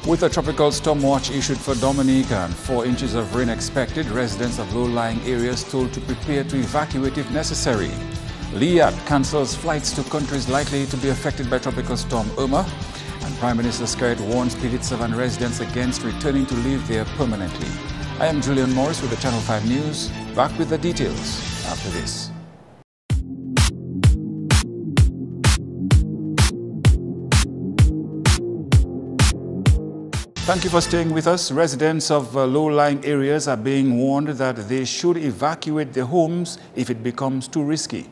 With a tropical storm watch issued for Dominica and 4 inches of rain expected, residents of low-lying areas told to prepare to evacuate if necessary. Liat cancels flights to countries likely to be affected by tropical storm Irma. And Prime Minister Skerrit warns Pidit-Savan residents against returning to live there permanently. I am Julian Morris with the Channel 5 News. Back with the details after this. Thank you for staying with us. Residents of low-lying areas are being warned that they should evacuate their homes if it becomes too risky.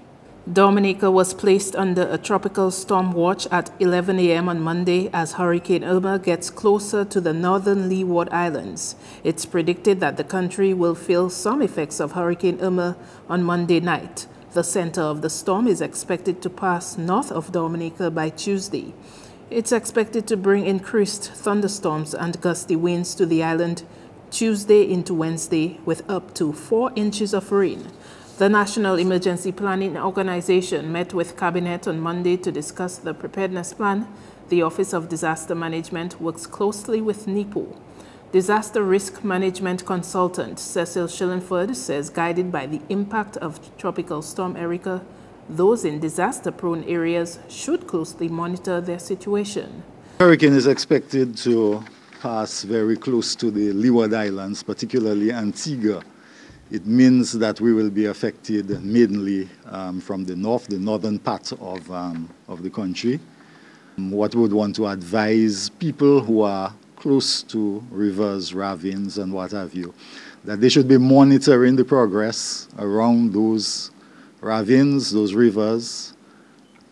Dominica was placed under a tropical storm watch at 11 a.m. on Monday as Hurricane Irma gets closer to the northern Leeward Islands. It's predicted that the country will feel some effects of Hurricane Irma on Monday night. The center of the storm is expected to pass north of Dominica by Tuesday. It's expected to bring increased thunderstorms and gusty winds to the island Tuesday into Wednesday with up to 4 inches of rain. The National Emergency Planning Organization met with Cabinet on Monday to discuss the preparedness plan. The Office of Disaster Management works closely with NEPO. Disaster Risk Management Consultant Cecil Shillingford says guided by the impact of Tropical Storm Erika, those in disaster-prone areas should closely monitor their situation. The hurricane is expected to pass very close to the Leeward Islands, particularly Antigua. It means that we will be affected mainly from the northern part of the country. What we would want to advise people who are close to rivers, ravines, and what have you, that they should be monitoring the progress around those ravines, those rivers,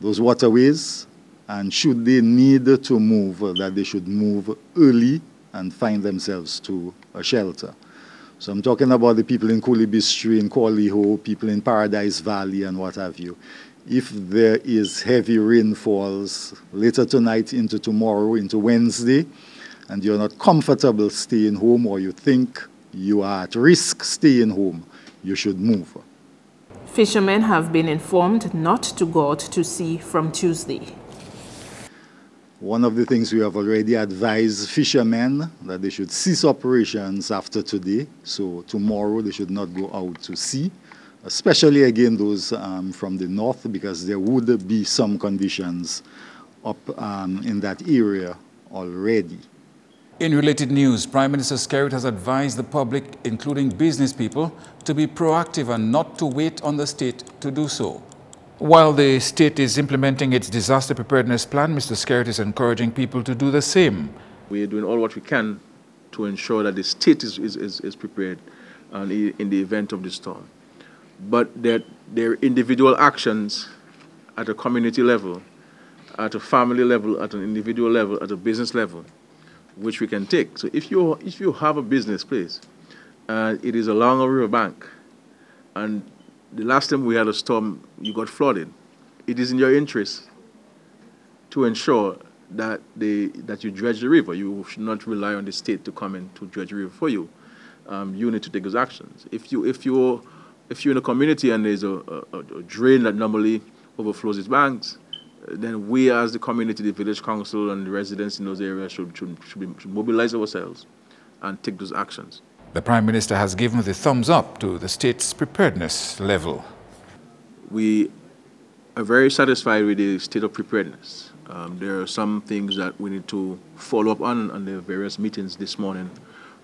those waterways, and should they need to move, that they should move early and find themselves to a shelter. So I'm talking about the people in Coolibistry, in Corleho, people in Paradise Valley, and what have you. If there is heavy rainfalls later tonight into tomorrow, into Wednesday, and you're not comfortable staying home, or you think you are at risk staying home, you should move. Fishermen have been informed not to go out to sea from Tuesday. One of the things we have already advised fishermen that they should cease operations after today. So tomorrow they should not go out to sea, especially again those from the north, because there would be some conditions up in that area already. In related news, Prime Minister Skerrit has advised the public, including business people, to be proactive and not to wait on the state to do so. While the state is implementing its disaster preparedness plan, Mr. Skerrit is encouraging people to do the same. We are doing all what we can to ensure that the state is prepared in the event of the storm. But there are individual actions at a community level, at a family level, at an individual level, at a business level, which we can take. So if you have a business place and it is along a riverbank, and the last time we had a storm, you got flooded, it is in your interest to ensure that you dredge the river. You should not rely on the state to come in to dredge the river for you. You need to take those actions. If you're in a community and there's a drain that normally overflows its banks, then we as the community, the village council and the residents in those areas should mobilize ourselves and take those actions. The Prime Minister has given the thumbs up to the state's preparedness level. We are very satisfied with the state of preparedness. There are some things that we need to follow up on the various meetings this morning,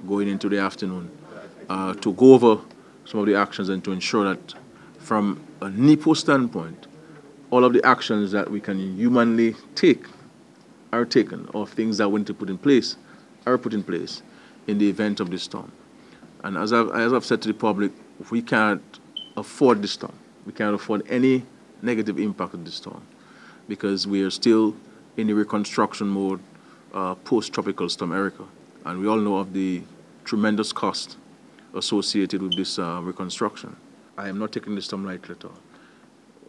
going into the afternoon, to go over some of the actions and to ensure that from a NEPO standpoint, all of the actions that we can humanly take are taken, or things that we need to put in place are put in place in the event of this storm. And as I've said to the public, we can't afford this storm. We can't afford any negative impact of this storm because we are still in the reconstruction mode post-tropical storm Erika. And we all know of the tremendous cost associated with this reconstruction. I am not taking this storm lightly at all.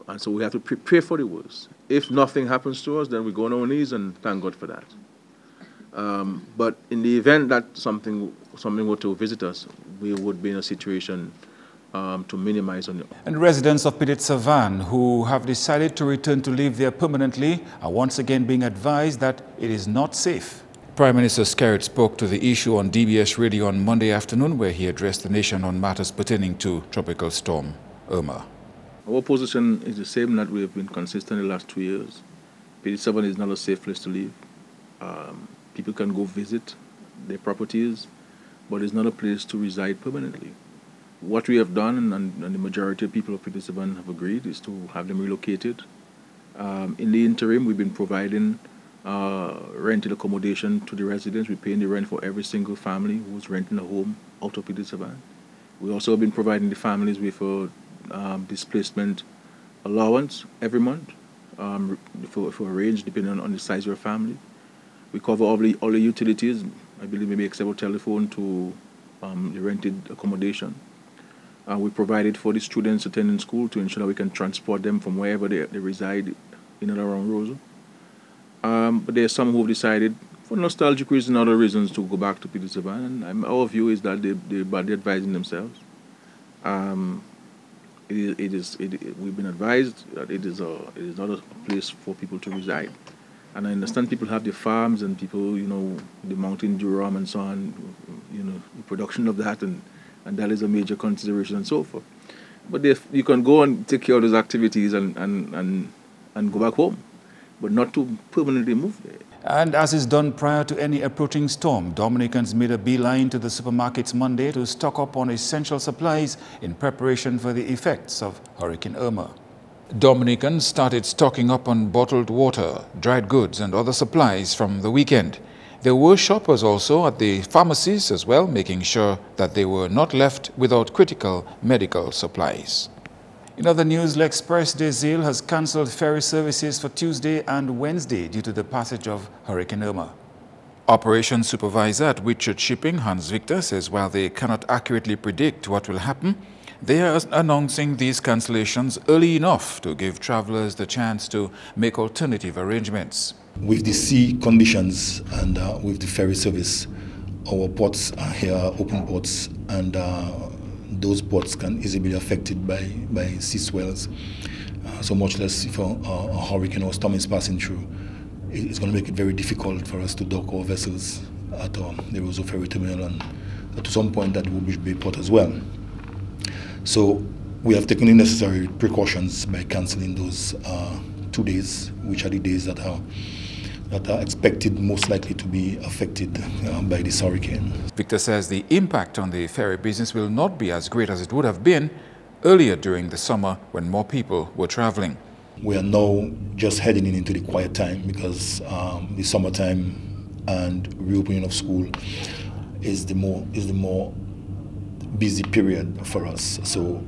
And so we have to prepare for the worst. If nothing happens to us, then we go on our knees and thank God for that. But in the event that something were to visit us, we would be in a situation to minimize on it. And residents of Pidit-Savan who have decided to return to live there permanently are once again being advised that it is not safe. Prime Minister Skerrit spoke to the issue on DBS Radio on Monday afternoon, where he addressed the nation on matters pertaining to Tropical Storm Irma. Our position is the same that we have been consistent in the last 2 years. PD7 is not a safe place to live. People can go visit their properties, but it's not a place to reside permanently. What we have done, and the majority of people of PD7 have agreed, is to have them relocated. In the interim, we've been providing rented accommodation to the residents. We're paying the rent for every single family who's renting a home out of PD7. We also have been providing the families with a displacement allowance every month for a range depending on the size of your family. We cover all the utilities, I believe maybe except for telephone, to the rented accommodation. We provided for the students attending school to ensure that we can transport them from wherever they reside in and around Roseau. But there are some who have decided, for nostalgic reasons and other reasons, to go back to PD7. And our view is that they're badly advising themselves. We've been advised that it is not a place for people to reside. And I understand people have their farms and people, the mountain durum and so on, the production of that, and that is a major consideration and so forth. But you can go and take care of those activities and go back home, but not to permanently move there. And as is done prior to any approaching storm, Dominicans made a beeline to the supermarkets Monday to stock up on essential supplies in preparation for the effects of Hurricane Irma. Dominicans started stocking up on bottled water, dried goods and other supplies from the weekend. There were shoppers also at the pharmacies as well, making sure that they were not left without critical medical supplies. In other news, L'Express des Îles has cancelled ferry services for Tuesday and Wednesday due to the passage of Hurricane Irma. Operations Supervisor at Whitchurch Shipping, Hans Victor, says while they cannot accurately predict what will happen, they are announcing these cancellations early enough to give travelers the chance to make alternative arrangements. With the sea conditions and with the ferry service, our ports are here, open ports, and those ports can easily be affected by sea swells. So much less if a hurricane or storm is passing through. It's going to make it very difficult for us to dock our vessels at the Roseau Ferry Terminal, and to some point at Woodbridge Bay Port as well. So we have taken the necessary precautions by cancelling those 2 days, which are the days that are expected most likely to be affected by this hurricane. Victor says the impact on the ferry business will not be as great as it would have been earlier during the summer when more people were traveling. We are now just heading into the quiet time because the summertime and reopening of school is the more busy period for us. So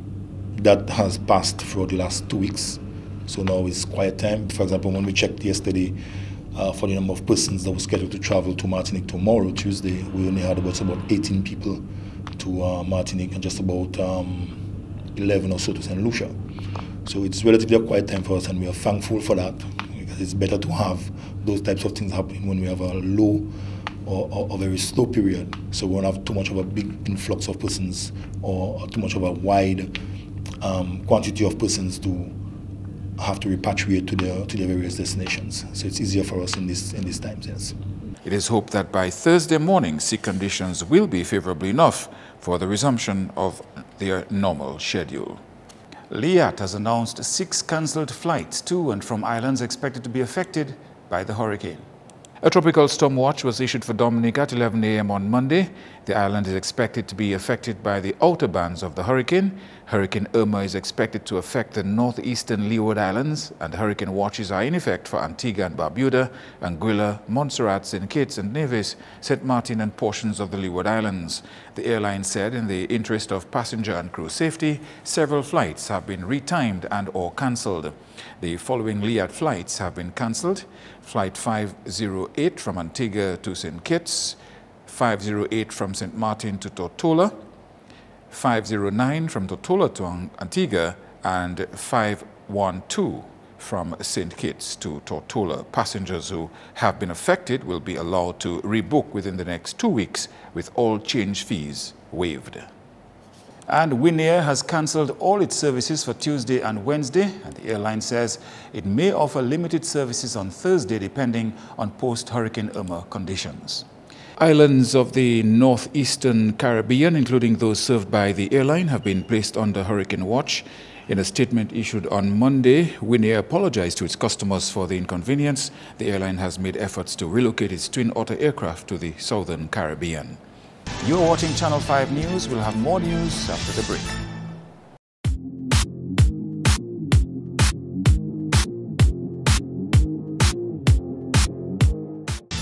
that has passed throughout the last 2 weeks. So now it's quiet time. For example, when we checked yesterday for the number of persons that were scheduled to travel to Martinique tomorrow, Tuesday, we only had about 18 people to Martinique and just about 11 or so to St. Lucia. So it's relatively a quiet time for us, and we are thankful for that, because it's better to have those types of things happening when we have a low or a very slow period. So we won't have too much of a big influx of persons or too much of a wide quantity of persons to have to repatriate to their various destinations. So it's easier for us in these times, yes. It is hoped that by Thursday morning, sea conditions will be favorable enough for the resumption of their normal schedule. Liat has announced 6 cancelled flights to and from islands expected to be affected by the hurricane. A tropical storm watch was issued for Dominica at 11 a.m. on Monday. The island is expected to be affected by the outer bands of the hurricane. Hurricane Irma is expected to affect the northeastern Leeward Islands, and hurricane watches are in effect for Antigua and Barbuda, Anguilla, Montserrat, St. Kitts and Nevis, St. Martin and portions of the Leeward Islands. The airline said in the interest of passenger and crew safety, several flights have been retimed and or cancelled. The following Liat flights have been cancelled: Flight 508 from Antigua to St. Kitts, 508 from St. Martin to Tortola, 509 from Tortola to Antigua, and 512 from St. Kitts to Tortola. Passengers who have been affected will be allowed to rebook within the next 2 weeks with all change fees waived. And Win Air has cancelled all its services for Tuesday and Wednesday, and the airline says it may offer limited services on Thursday depending on post-Hurricane Irma conditions. Islands of the northeastern Caribbean, including those served by the airline, have been placed under hurricane watch. In a statement issued on Monday, Win Air apologized to its customers for the inconvenience. The airline has made efforts to relocate its Twin Otter aircraft to the southern Caribbean. You're watching Channel 5 News. We'll have more news after the break.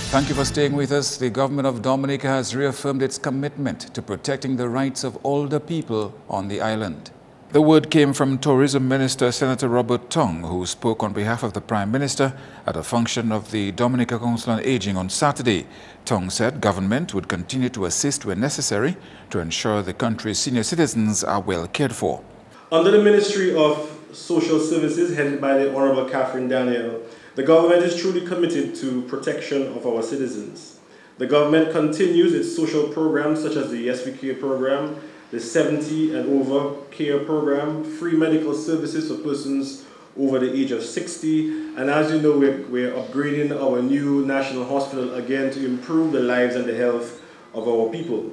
Thank you for staying with us. The government of Dominica has reaffirmed its commitment to protecting the rights of older people on the island. The word came from Tourism Minister Senator Robert Tong, who spoke on behalf of the Prime Minister at a function of the Dominica Council on Aging on Saturday. Tong said government would continue to assist where necessary to ensure the country's senior citizens are well cared for. Under the Ministry of Social Services, headed by the Honorable Catherine Daniel, the government is truly committed to protection of our citizens. The government continues its social programs such as the Yes We Care program, the 70 and over care program, free medical services for persons over the age of 60, and as you know, we're upgrading our new national hospital again to improve the lives and the health of our people.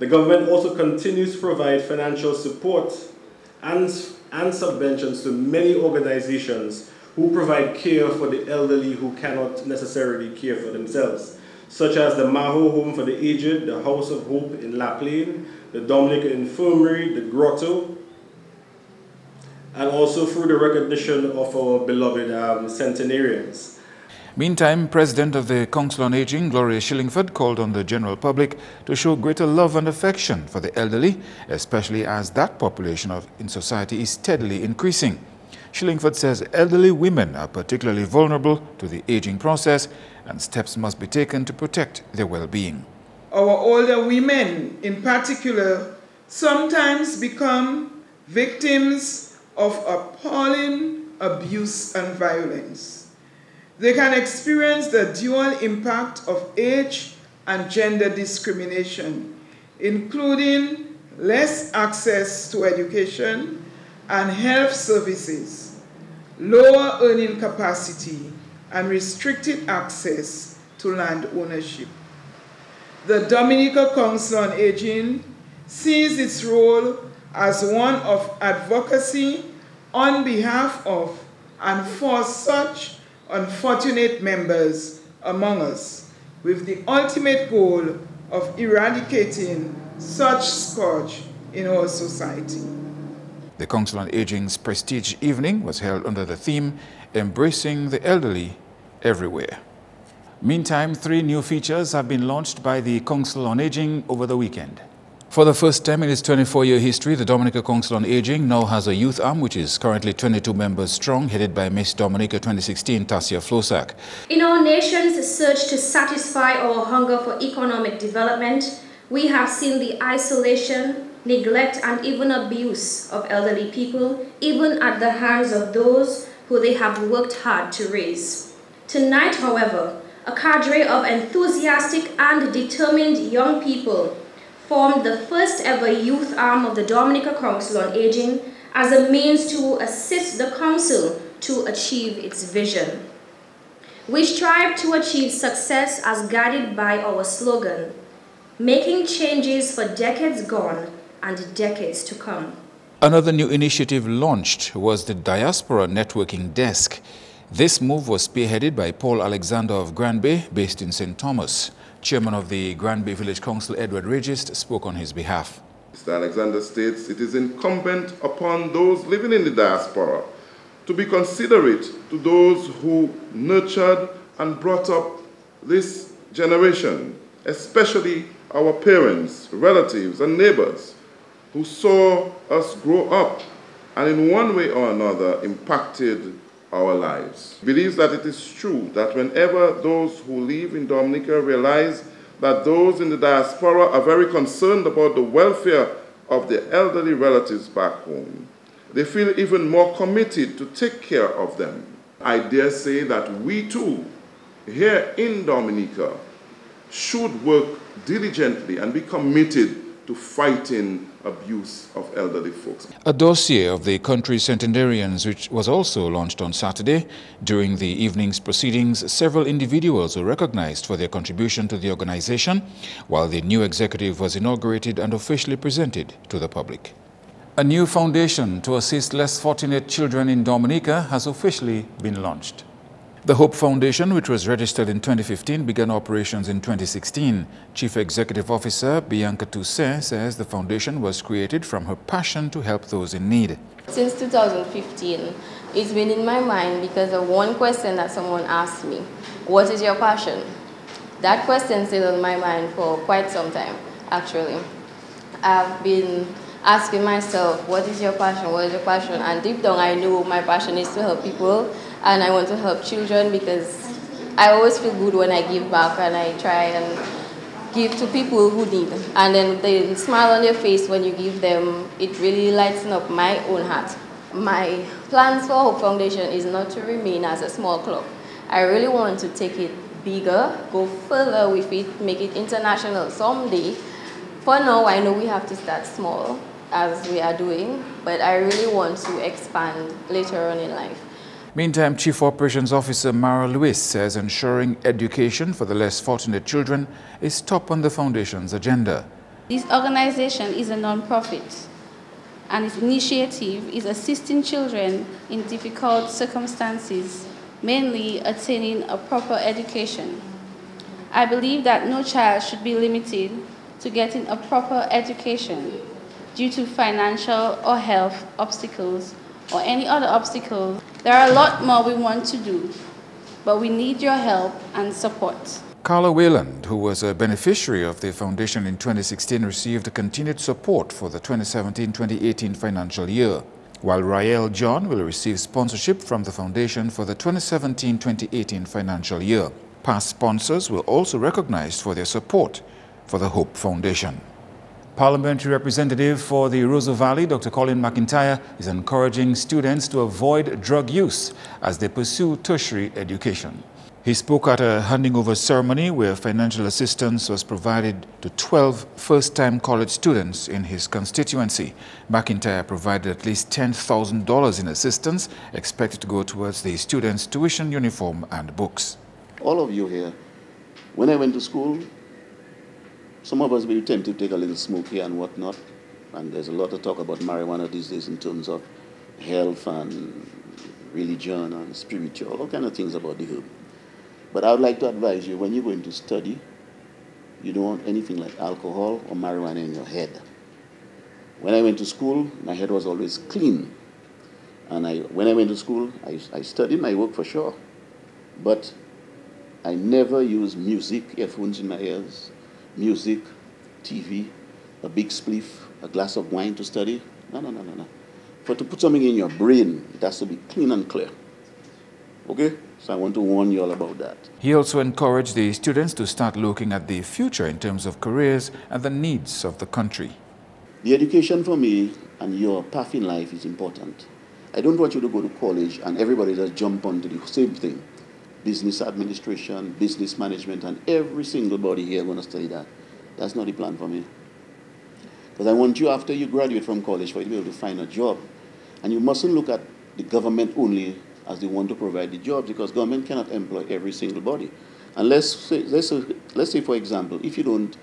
The government also continues to provide financial support and subventions to many organizations who provide care for the elderly who cannot necessarily care for themselves, such as the Maho Home for the Aged, the House of Hope in La Plaine, the Dominica Infirmary, the Grotto, and also through the recognition of our beloved centenarians. Meantime, President of the Council on Aging, Gloria Shillingford, called on the general public to show greater love and affection for the elderly, especially as that population in society is steadily increasing. Shillingford says elderly women are particularly vulnerable to the aging process and steps must be taken to protect their well-being. Our older women, in particular, sometimes become victims of appalling abuse and violence. They can experience the dual impact of age and gender discrimination, including less access to education and health services, lower earning capacity, and restricted access to land ownership. The Dominica Council on Aging sees its role as one of advocacy on behalf of and for such unfortunate members among us, with the ultimate goal of eradicating such scourge in our society. The Council on Aging's Prestige Evening was held under the theme, Embracing the Elderly Everywhere. Meantime, 3 new features have been launched by the Council on Aging over the weekend. For the first time in its 24-year history, the Dominica Council on Aging now has a youth arm, which is currently 22 members strong, headed by Miss Dominica 2016, Tasia Flosak. In our nation's search to satisfy our hunger for economic development, we have seen the isolation, neglect, and even abuse of elderly people, even at the hands of those who they have worked hard to raise. Tonight, however, a cadre of enthusiastic and determined young people formed the first ever youth arm of the Dominica Council on Aging as a means to assist the Council to achieve its vision. We strive to achieve success as guided by our slogan, making changes for decades gone and decades to come. Another new initiative launched was the Diaspora Networking Desk. This move was spearheaded by Paul Alexander of Granby, based in St. Thomas. Chairman of the Granby Village Council, Edward Regist, spoke on his behalf. Mr. Alexander states it is incumbent upon those living in the diaspora to be considerate to those who nurtured and brought up this generation, especially our parents, relatives, and neighbors who saw us grow up and in one way or another impacted our lives. He believes that it is true that whenever those who live in Dominica realize that those in the diaspora are very concerned about the welfare of their elderly relatives back home, they feel even more committed to take care of them. I dare say that we too, here in Dominica, should work diligently and be committed to fighting abuse of elderly folks. A dossier of the country's centenarians, which was also launched on Saturday. During the evening's proceedings, several individuals were recognized for their contribution to the organization, while the new executive was inaugurated and officially presented to the public. A new foundation to assist less fortunate children in Dominica has officially been launched. The Hope Foundation, which was registered in 2015, began operations in 2016. Chief Executive Officer Bianca Toussaint says the foundation was created from her passion to help those in need. Since 2015, it's been in my mind because of one question that someone asked me: what is your passion? That question stayed on my mind for quite some time, actually. I've been asking myself, what is your passion? What is your passion? And deep down, I know my passion is to help people. And I want to help children because I always feel good when I give back, and I try and give to people who need. And then the smile on your face when you give them, it really lights up my own heart. My plans for Hope Foundation is not to remain as a small club. I really want to take it bigger, go further with it, make it international someday. For now, I know we have to start small, as we are doing, but I really want to expand later on in life. Meantime, Chief Operations Officer Mara Lewis says ensuring education for the less fortunate children is top on the Foundation's agenda. This organization is a non-profit, and its initiative is assisting children in difficult circumstances, mainly attaining a proper education. I believe that no child should be limited to getting a proper education due to financial or health obstacles or any other obstacles. There are a lot more we want to do, but we need your help and support. Carla Wayland, who was a beneficiary of the foundation in 2016, received continued support for the 2017-2018 financial year, while Rael John will receive sponsorship from the foundation for the 2017-2018 financial year. Past sponsors were also recognized for their support for the Hope Foundation. Parliamentary representative for the Roseau Valley, Dr. Colin McIntyre, is encouraging students to avoid drug use as they pursue tertiary education. He spoke at a handing over ceremony where financial assistance was provided to 12 first-time college students in his constituency. McIntyre provided at least $10,000 in assistance, expected to go towards the students' tuition, uniform and books. All of you here, when I went to school, some of us will tend to take a little smoke here and whatnot, and there's a lot of talk about marijuana these days in terms of health and religion and spiritual, all kind of things about the herb. But I would like to advise you, when you're going to study, you don't want anything like alcohol or marijuana in your head. When I went to school, my head was always clean. And when I went to school, I studied my work for sure. But I never used music, earphones in my ears, music, TV, a big spliff, a glass of wine to study. No. To put something in your brain, it has to be clean and clear. Okay? So I want to warn you all about that. He also encouraged the students to start looking at the future in terms of careers and the needs of the country. The education for me and your path in life is important. I don't want you to go to college and everybody just jump onto the same thing. Business administration, business management, and every single body here going to study that. That's not the plan for me. Because I want you, after you graduate from college, for you to be able to find a job. And you mustn't look at the government only as they want to provide the jobs, because government cannot employ every single body. And let's say, for example, if you don't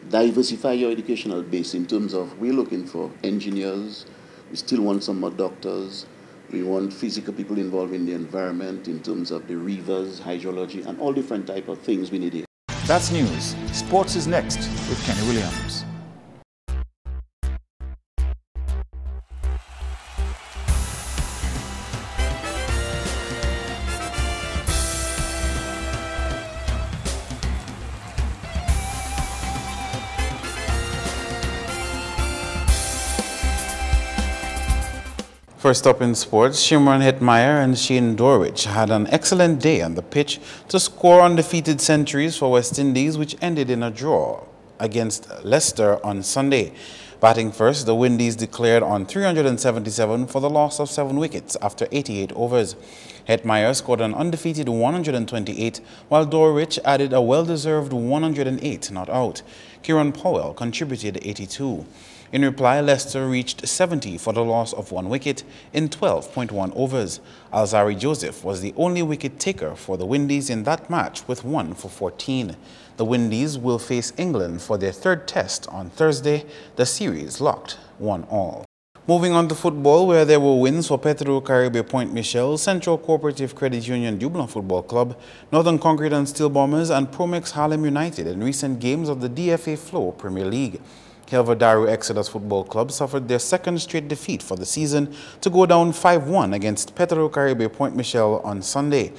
diversify your educational base in terms of, we're looking for engineers, we still want some more doctors, we want physical people involved in the environment in terms of the rivers, hydrology, and all different type of things we need here. That's news. Sports is next with Kenny Williams. First up in sports, Shimron Hetmeyer and Shane Dorwich had an excellent day on the pitch to score undefeated centuries for West Indies, which ended in a draw. against Leicester on Sunday. Batting first, the Windies declared on 377 for the loss of 7 wickets after 88 overs. Hetmeyer scored an undefeated 128, while Dorwich added a well-deserved 108 not out. Kieran Powell contributed 82. In reply, Leicester reached 70 for the loss of 1 wicket in 12.1 overs. Alzari Joseph was the only wicket taker for the Windies in that match with 1 for 14. The Windies will face England for their 3rd test on Thursday, the series locked 1-1. Moving on to football, where there were wins for Petro Caribe Point Michel, Central Cooperative Credit Union Dublin Football Club, Northern Concrete and Steel Bombers, and Promex Harlem United in recent games of the DFA Flow Premier League. Kelvadaru Exodus Football Club suffered their 2nd straight defeat for the season to go down 5-1 against Petro Caribe Point Michel on Sunday.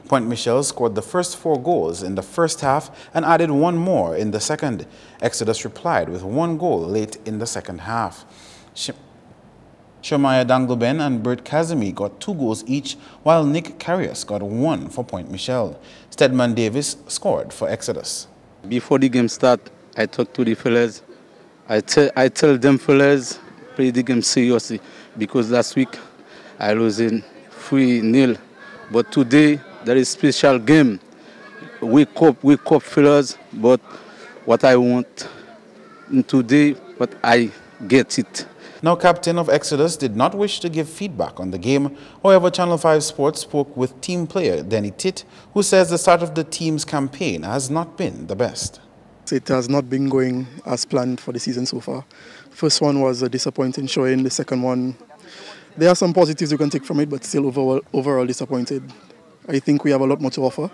Point Michel scored the first 4 goals in the first half and added 1 more in the second. Exodus replied with 1 goal late in the second half. Shemaya Dangleben and Bert Kazemi got 2 goals each, while Nick Carrius got 1 for Point Michel. Stedman Davis scored for Exodus. Before the game start, I talked to the fellas. I tell them fellas, play the game seriously, because last week I was in 3-0. But today there is special game. Wake up fellas, but what I want today, but I get it. Now, captain of Exodus did not wish to give feedback on the game. However, Channel 5 Sports spoke with team player Denny Titt, who says the start of the team's campaign has not been the best. It has not been going as planned for the season so far. First one was a disappointing showing. The second one, there are some positives you can take from it, but still overall disappointed. I think we have a lot more to offer,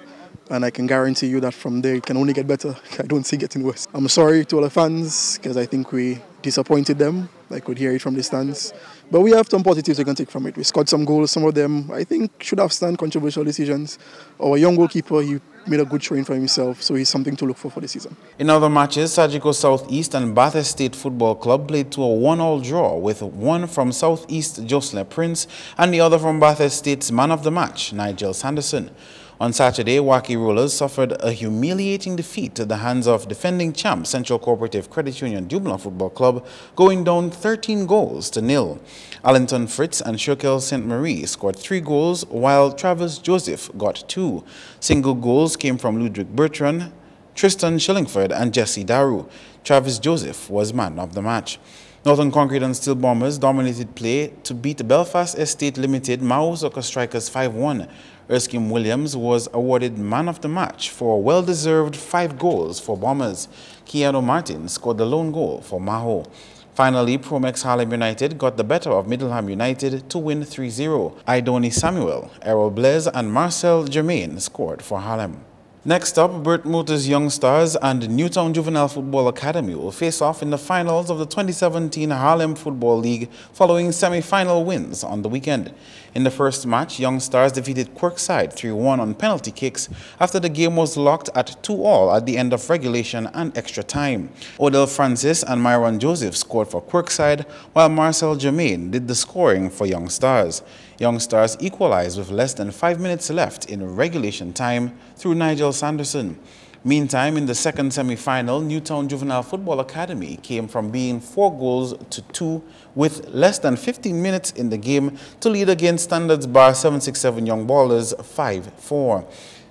and I can guarantee you that from there it can only get better. I don't see it getting worse. I'm sorry to all the fans, because I think we disappointed them. I could hear it from the stands. But we have some positives we can take from it. We scored some goals. Some of them, I think, should have stand controversial decisions. Our young goalkeeper, he made a good showing for himself, so he's something to look for the season. In other matches, Sajiko Southeast and Bath State Football Club played to a 1-1 draw, with one from Southeast Jocelyn Prince and the other from Bath State's man of the match, Nigel Sanderson. On Saturday, Waukee Rollers suffered a humiliating defeat at the hands of defending champ Central Cooperative Credit Union Dublin Football Club, going down 13-0. Allington Fritz and Sherkel St. Marie scored 3 goals, while Travis Joseph got 2. Single goals came from Ludwig Bertrand, Tristan Shillingford and Jesse Daru. Travis Joseph was man of the match. Northern Concrete and Steel Bombers dominated play to beat Belfast Estate Limited Maozoka Strikers 5-1. Erskine Williams was awarded man of the match for a well-deserved 5 goals for Bombers. Keanu Martin scored the lone goal for Maho. Finally, Promex Harlem United got the better of Middleham United to win 3-0. Idoni Samuel, Errol Blaise and Marcel Germain scored for Harlem. Next up, Bert Motors Young Stars and Newtown Juvenile Football Academy will face off in the finals of the 2017 Harlem Football League following semi-final wins on the weekend. In the first match, Young Stars defeated Quirkside 3-1 on penalty kicks after the game was locked at 2-2 at the end of regulation and extra time. Odell Francis and Myron Joseph scored for Quirkside, while Marcel Germain did the scoring for Young Stars. Young Stars equalized with less than 5 minutes left in regulation time through Nigel Sanderson. Meantime, in the second semi-final, Newtown Juvenile Football Academy came from being 4-2 with less than 15 minutes in the game to lead against Standards Bar 767 Young Ballers 5-4.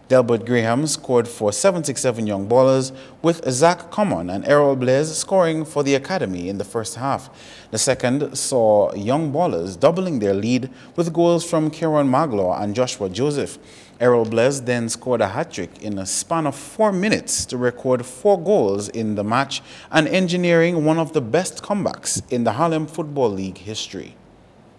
Delbert Graham scored for 767 Young Ballers, with Zach Common and Errol Blaise scoring for the Academy in the first half. The second saw Young Ballers doubling their lead with goals from Kieran Maglaw and Joshua Joseph. Errol Blaise then scored a hat-trick in a span of 4 minutes to record 4 goals in the match and engineering one of the best comebacks in the Harlem Football League history.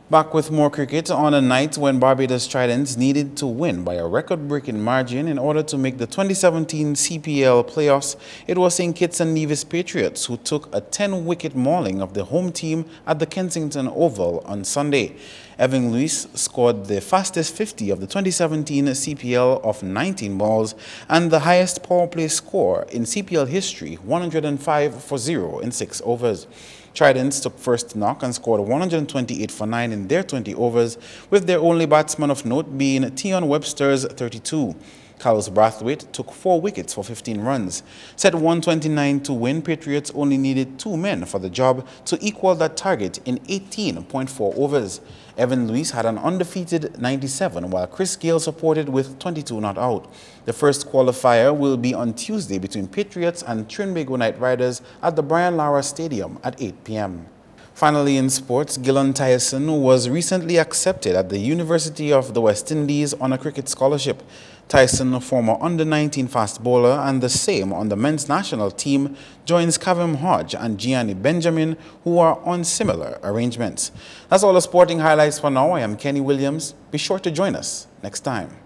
Back with more cricket on a night when Barbados Tridents needed to win by a record-breaking margin in order to make the 2017 CPL playoffs. It was St. Kitts and Nevis Patriots who took a 10-wicket mauling of the home team at the Kensington Oval on Sunday. Evan Lewis scored the fastest 50 of the 2017 CPL of 19 balls and the highest power play score in CPL history, 105 for 0 in 6 overs. Tridents took first knock and scored 128 for 9 in their 20 overs, with their only batsman of note being Tion Webster's 32. Carlos Brathwaite took 4 wickets for 15 runs. Set 129 to win, Patriots only needed 2 men for the job to equal that target in 18.4 overs. Evan Lewis had an undefeated 97, while Chris Gale supported with 22 not out. The first qualifier will be on Tuesday between Patriots and Trinbago Knight Riders at the Brian Lara Stadium at 8 p.m. Finally, in sports, Gillan Tyson was recently accepted at the University of the West Indies on a cricket scholarship. Tyson, a former under-19 fast bowler and the same on the men's national team, joins Kavem Hodge and Gianni Benjamin, who are on similar arrangements. That's all the sporting highlights for now. I am Kenny Williams. Be sure to join us next time.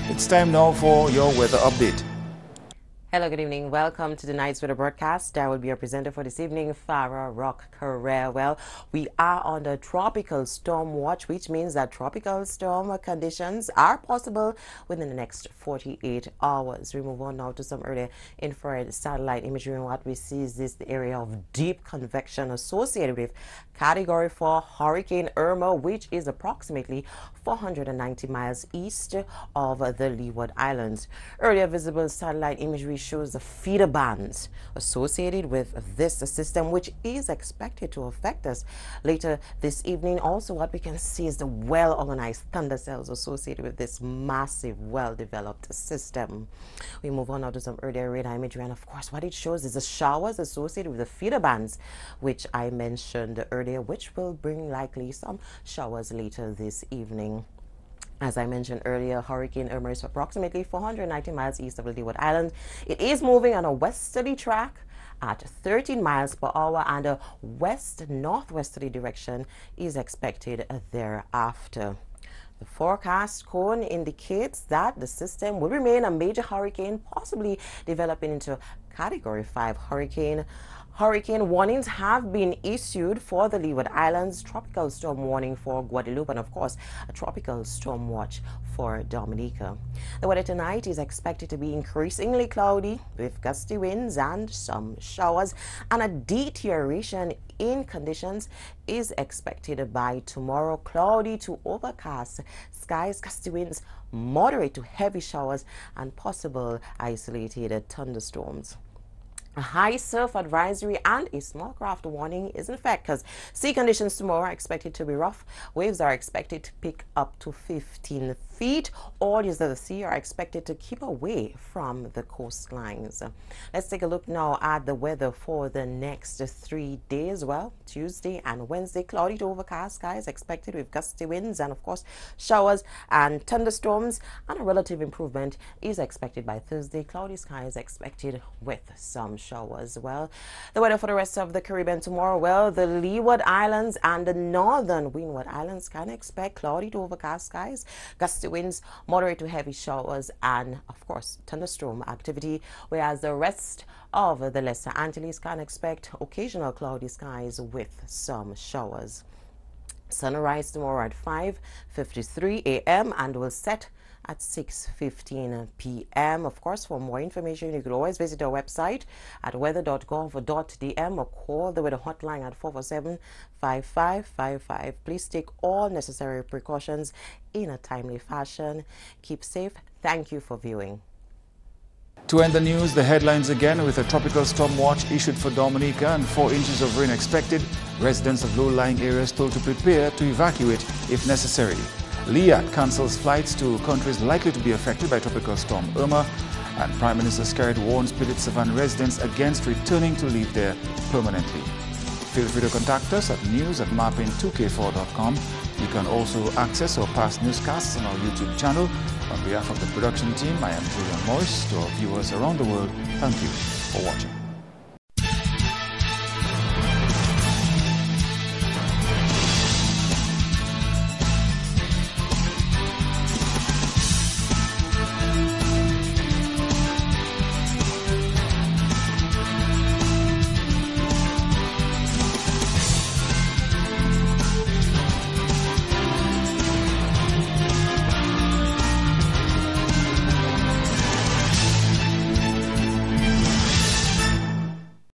It's time now for your weather update. Hello, good evening. Welcome to tonight's weather broadcast. I will be your presenter for this evening, Farah Rock Carrera. Well, we are under tropical storm watch, which means that tropical storm conditions are possible within the next 48 hours. We move on now to some early infrared satellite imagery, and what we see is the area of deep convection associated with Category 4 Hurricane Irma, which is approximately 490 miles east of the Leeward Islands. Earlier visible satellite imagery shows the feeder bands associated with this system, which is expected to affect us later this evening. Also, what we can see is the well-organized thunder cells associated with this massive, well-developed system. We move on now to some earlier radar imagery, and of course, what it shows is the showers associated with the feeder bands, which I mentioned earlier, which will bring likely some showers later this evening. As I mentioned earlier, Hurricane Irma is approximately 490 miles east of the Leeward Island. It is moving on a westerly track at 13 miles per hour, and a west-northwesterly direction is expected thereafter. The forecast cone indicates that the system will remain a major hurricane, possibly developing into Category 5 hurricane. Hurricane warnings have been issued for the Leeward Islands, tropical storm warning for Guadeloupe, and of course a tropical storm watch for Dominica. The weather tonight is expected to be increasingly cloudy with gusty winds and some showers, and a deterioration in conditions is expected by tomorrow. Cloudy to overcast skies, gusty winds, moderate to heavy showers, and possible isolated thunderstorms. A high surf advisory and a small craft warning is in effect because sea conditions tomorrow are expected to be rough. Waves are expected to pick up to 15 feet. Audios of the sea are expected to keep away from the coastlines. Let's take a look now at the weather for the next 3 days. Well, Tuesday and Wednesday, cloudy to overcast skies expected with gusty winds and of course showers and thunderstorms, and a relative improvement is expected by Thursday. Cloudy skies expected with some showers. Well, the weather for the rest of the Caribbean tomorrow, well, the Leeward Islands and the northern Windward Islands can expect cloudy to overcast skies, gusty winds, moderate to heavy showers, and of course thunderstorm activity, whereas the rest of the Lesser Antilles can expect occasional cloudy skies with some showers. Sunrise tomorrow at 5:53 a.m. and will set at 6:15 p.m. Of course, for more information, you can always visit our website at weather.gov.dm or call the weather hotline at 447-5555. Please take all necessary precautions in a timely fashion. Keep safe. Thank you for viewing. To end the news, the headlines again with a tropical storm watch issued for Dominica and 4 inches of rain expected. Residents of low-lying areas told to prepare to evacuate if necessary. Liat cancels flights to countries likely to be affected by tropical storm Irma, and Prime Minister Skerrit warns Pilit Savan residents against returning to live there permanently. Feel free to contact us at news@mapping2k4.com. You can also access our past newscasts on our YouTube channel. On behalf of the production team, I am Julian Morris. To our viewers around the world, thank you for watching.